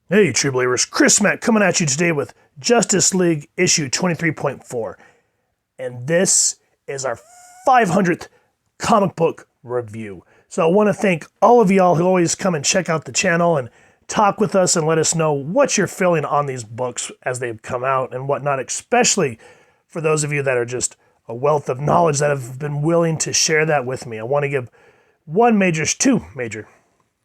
Hey, True Believers, Chris Mack coming at you today with Justice League issue 23.4. And this is our 500th comic book review. So I want to thank all of y'all who always come and check out the channel and talk with us and let us know what you're feeling on these books as they've come out and whatnot, especially for those of you that are just a wealth of knowledge that have been willing to share that with me. I want to give two major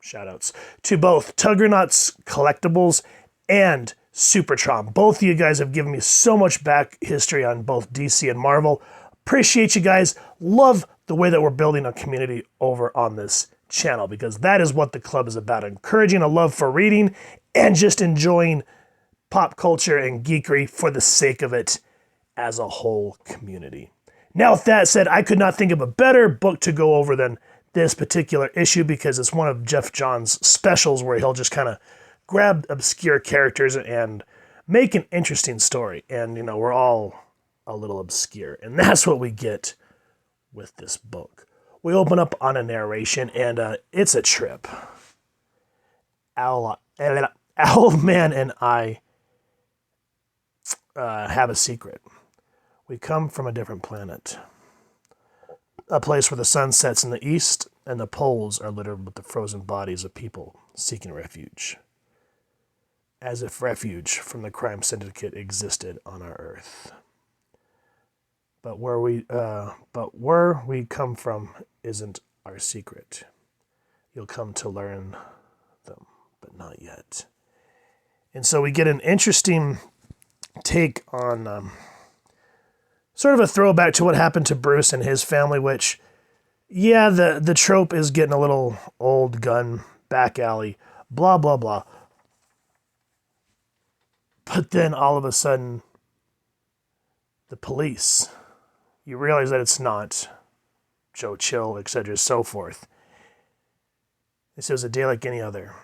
shoutouts to both Tuggernauts Collectibles and Supertron. Both of you guys have given me so much back history on both DC and Marvel. Appreciate you guys. Love the way that we're building a community over on this channel, because that is what the club is about. Encouraging a love for reading and just enjoying pop culture and geekery for the sake of it as a whole community. Now, with that said, I could not think of a better book to go over than this particular issue, because it's one of Jeff Johns' specials where he'll just kind of grab obscure characters and make an interesting story. And, you know, we're all a little obscure. And that's what we get with this book. We open up on a narration, and it's a trip. Owlman and I have a secret. We come from a different planet. A place where the sun sets in the east and the poles are littered with the frozen bodies of people seeking refuge. As if refuge from the crime syndicate existed on our Earth. But where we come from isn't our secret. You'll come to learn them, but not yet. And so we get an interesting take on sort of a throwback to what happened to Bruce and his family, which, yeah, the trope is getting a little old, gun, back alley, blah, blah, blah. But then all of a sudden, the police, you realize that it's not Joe Chill, etc., so forth. This is a day like any other,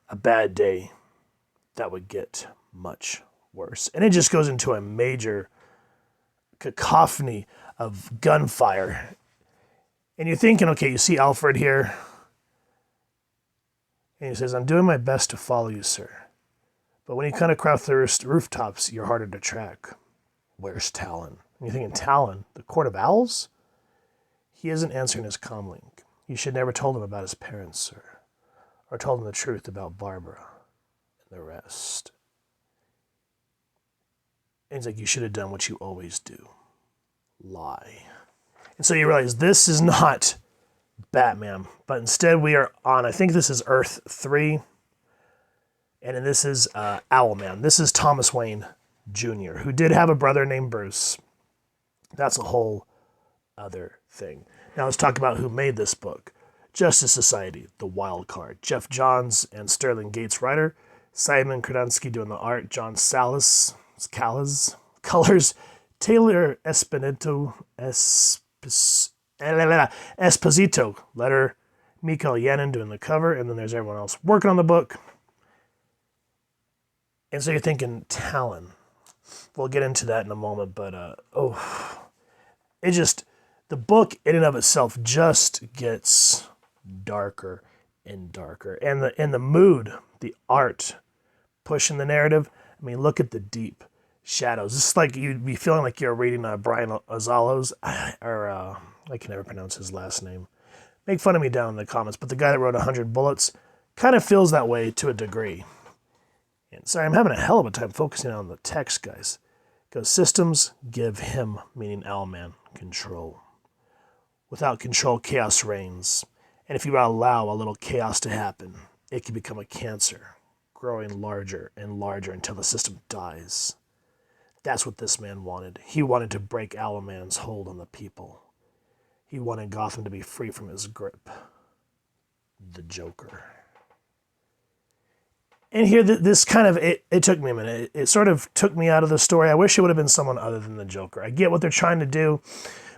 a bad day that would get much worse. And it just goes into a major cacophony of gunfire. And you're thinking, okay, you see Alfred here. And he says, I'm doing my best to follow you, sir. But when you kind of crouch the rooftops, you're harder to track. Where's Talon? And you're thinking, Talon, the Court of Owls? He isn't answering his comlink. You should never told him about his parents, sir. Or told him the truth about Barbara and the rest. And he's like, you should have done what you always do. Lie. And so you realize this is not Batman, but instead we are on, I think this is Earth 3. And this is Owlman. This is Thomas Wayne Jr., who did have a brother named Bruce. That's a whole other thing. Now let's talk about who made this book. Justice Society, the wild card. Jeff Johns and Sterling Gates writer. Simon Krasinski doing the art. John Salas, colors. Taylor Esposito, letter. Mikael Yannon doing the cover. And then there's everyone else working on the book. And so you're thinking, Talon. We'll get into that in a moment, but the book in and of itself just gets darker and darker. And the mood, the art, pushing the narrative. I mean, look at the deep shadows. It's like you'd be feeling like you're reading Brian Azzalo's, or I can never pronounce his last name. Make fun of me down in the comments, but the guy that wrote 100 Bullets kind of feels that way to a degree. And sorry, I'm having a hell of a time focusing on the text, guys. Because systems give him, meaning Owlman, control. Without control, chaos reigns. And if you allow a little chaos to happen, it can become a cancer, growing larger and larger until the system dies. That's what this man wanted. He wanted to break Owlman's hold on the people. He wanted Gotham to be free from his grip. The Joker. And here, this kind of, it took me a minute. It sort of took me out of the story. I wish it would have been someone other than the Joker. I get what they're trying to do,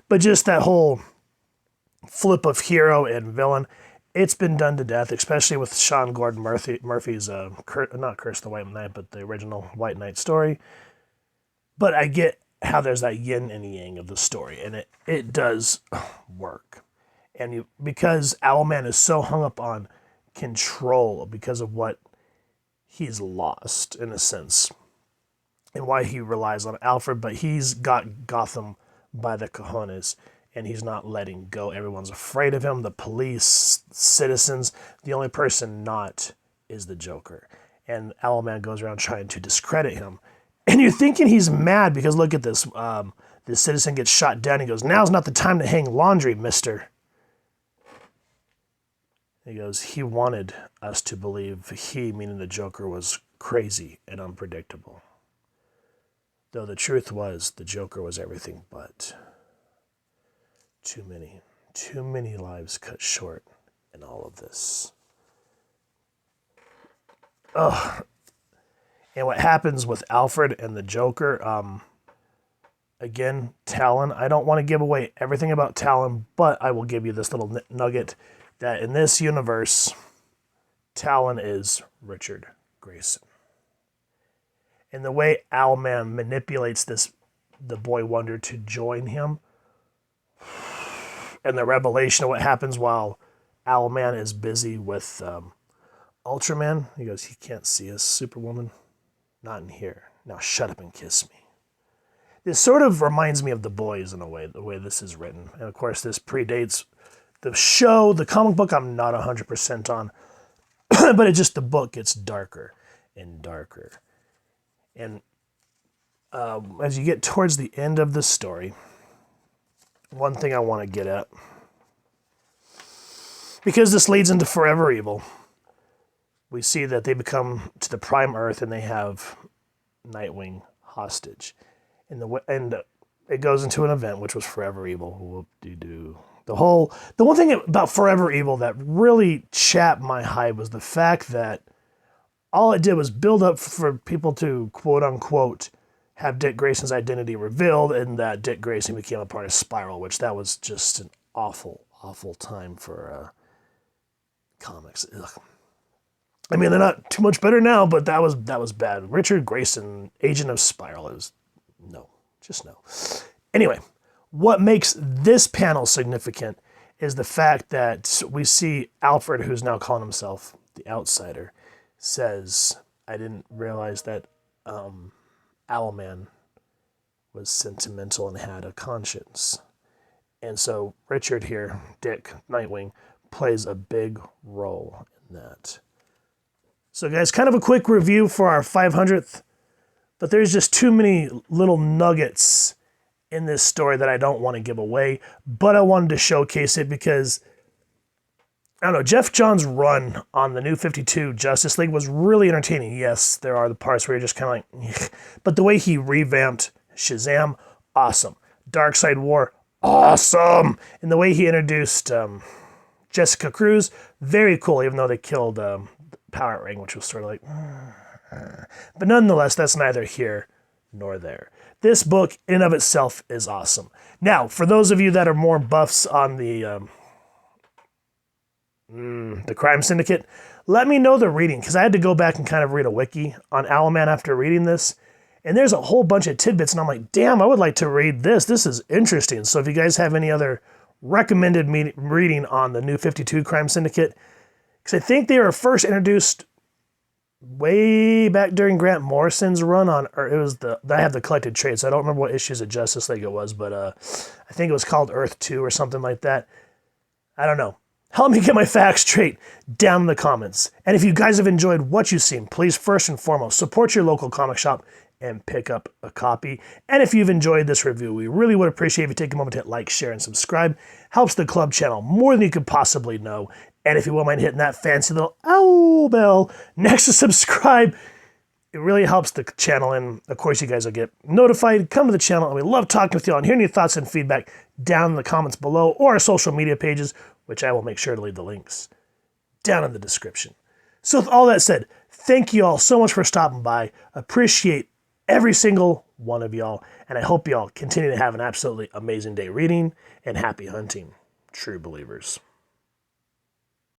but just that whole flip of hero and villain, it's been done to death, especially with Sean Gordon Murphy's, not Curse the White Knight, but the original White Knight story. But I get how there's that yin and yang of the story, and it does work. And because Owlman is so hung up on control because of what he's lost in a sense and why he relies on Alfred, but he's got Gotham by the cojones and he's not letting go. Everyone's afraid of him, the police, citizens. The only person not is the Joker. And Owlman goes around trying to discredit him. And you're thinking he's mad because look at this. This citizen gets shot down. He goes, "Now's not the time to hang laundry, mister." He goes, he wanted us to believe he, meaning the Joker, was crazy and unpredictable. Though the truth was, the Joker was everything but. Too many lives cut short in all of this. Ugh. And what happens with Alfred and the Joker, again, Talon, I don't want to give away everything about Talon, but I will give you this little nugget that in this universe, Talon is Richard Grayson. And the way Owlman manipulates the Boy Wonder to join him, and the revelation of what happens while Owlman is busy with Ultraman. He goes, "He can't see us, Superwoman. Not in here. Now shut up and kiss me." This sort of reminds me of The Boys in a way, the way this is written. And of course, this predates the show, the comic book I'm not 100% on, but it just, the book gets darker and darker. And as you get towards the end of the story, one thing I want to get at, because this leads into Forever Evil, we see that they become to the Prime Earth and they have Nightwing hostage. And it goes into an event, which was Forever Evil. Whoop-de-doo. The one thing about Forever Evil that really chapped my hide was the fact that all it did was build up for people to, quote unquote, have Dick Grayson's identity revealed, and that Dick Grayson became a part of Spiral, which that was just an awful, awful time for comics. Ugh. I mean, they're not too much better now, but that was bad. Richard Grayson, agent of Spiral, is no, just no. Anyway, what makes this panel significant is the fact that we see Alfred, who's now calling himself the Outsider, says, "I didn't realize that Owlman was sentimental and had a conscience." And so Richard here, Dick, Nightwing, plays a big role in that. So guys, kind of a quick review for our 500th, but there's just too many little nuggets in this story that I don't want to give away, but I wanted to showcase it because, I don't know, Jeff Johns' run on the New 52 Justice League was really entertaining. Yes, there are the parts where you're just kind of like, but the way he revamped Shazam, awesome. Darkseid War, awesome. And the way he introduced Jessica Cruz, very cool, even though they killed Power Ring, which was sort of like, but nonetheless, that's neither here nor there. This book in and of itself is awesome. Now, for those of you that are more buffs on the Crime Syndicate, let me know the reading, because I had to go back and kind of read a wiki on Owlman after reading this, and there's a whole bunch of tidbits, and I'm like, damn, I would like to read this. This is interesting. So if you guys have any other recommended reading on the New 52 Crime Syndicate, because I think they were first introduced way back during Grant Morrison's run on, or it was I have the collected trade, so I don't remember what issues of Justice League it was, but I think it was called Earth 2 or something like that. I don't know. Help me get my facts straight down in the comments. And if you guys have enjoyed what you've seen, please first and foremost support your local comic shop and pick up a copy. And if you've enjoyed this review, we really would appreciate if you take a moment to hit like, share, and subscribe. Helps the club channel more than you could possibly know. And if you won't mind hitting that fancy little owl bell next to subscribe, it really helps the channel. And of course, you guys will get notified. Come to the channel, and we love talking with you and hearing your thoughts and feedback down in the comments below or our social media pages, which I will make sure to leave the links down in the description. So with all that said, thank you all so much for stopping by. Appreciate every single one of y'all, and I hope y'all continue to have an absolutely amazing day reading, and happy hunting, true believers.